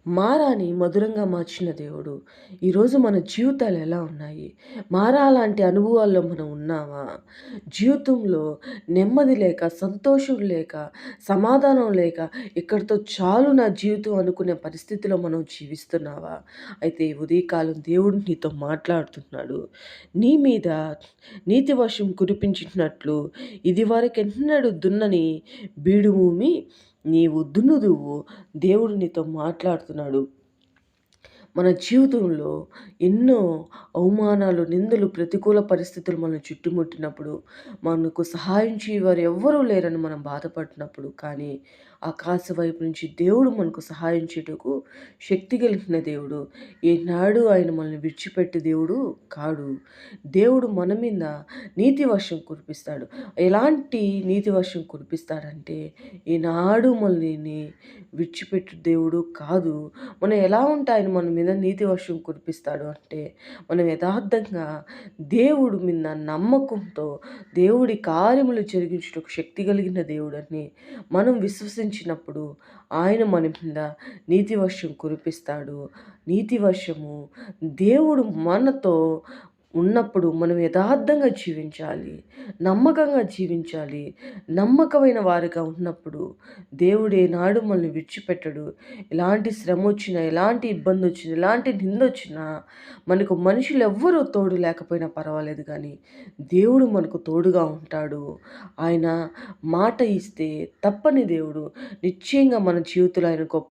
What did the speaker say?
మారాని మధురంగా మార్చిన దేవుడు. ఈరోజు మన జీవితాలు ఎలా ఉన్నాయి? మారా లాంటి అనుభవాల్లో మనం ఉన్నామా? జీవితంలో నెమ్మది లేక, సంతోషం లేక, సమాధానం లేక, ఇక్కడితో చాలు నా జీవితం అనుకునే పరిస్థితిలో మనం జీవిస్తున్నావా? అయితే ఈ ఉదయకాలం దేవుడు నీతో మాట్లాడుతున్నాడు. నీ మీద నీతి వర్షం కురిపించినట్లు ఇదివరకెన్నడూ దున్నని బీడు భూమి నీవు దున్నుదువు. దేవుడు నీతో మాట్లాడుతున్నాడు. మన జీవితంలో ఎన్నో అవమానాలు, నిందలు, ప్రతికూల పరిస్థితులు మనల్ని చుట్టుముట్టినప్పుడు, మనకు సహాయం చేయవారు ఎవ్వరూ లేరని మనం బాధపడినప్పుడు, కానీ ఆకాశం వైపు నుంచి దేవుడు మనకు సహాయం చేయుటకు శక్తి కలిగిన దేవుడు. ఏనాడు ఆయన మనల్ని విడిచిపెట్టే దేవుడు కాడు. దేవుడు మన మీద నీతి వర్షం కురిపిస్తాడు. ఎలాంటి నీతి వర్షం కురిపిస్తాడంటే, ఈనాడు మనల్ని విడిచిపెట్టు దేవుడు కాదు. మనం ఎలా ఉంటే ఆయన మన మీద నీతి వర్షం కురిపిస్తాడు అంటే, మనం యథార్థంగా దేవుడు మీద నమ్మకంతో దేవుడి కార్యములు జరిగించుటకు శక్తి కలిగిన దేవుడని మనం విశ్వసించినప్పుడు ఆయన మన మీద నీతి వర్షం కురిపిస్తాడు. నీతి వర్షము దేవుడు మనతో ఉన్నప్పుడు మనం యథార్థంగా జీవించాలి. నమ్మకంగా జీవించాలి. నమ్మకమైన వారిగా ఉన్నప్పుడు దేవుడు ఏనాడు మనల్ని విడిచిపెట్టడు. ఎలాంటి శ్రమొచ్చినా, ఎలాంటి ఇబ్బందొచ్చినా, ఎలాంటి నిందొచ్చినా, మనకు మనుషులెవ్వరూ తోడు లేకపోయినా పర్వాలేదు గానీ, దేవుడు మనకు తోడుగా ఉంటాడు. ఆయన మాట ఇస్తే తప్పని దేవుడు. నిశ్చయంగా మన జీవితంలో ఆయన గొప్ప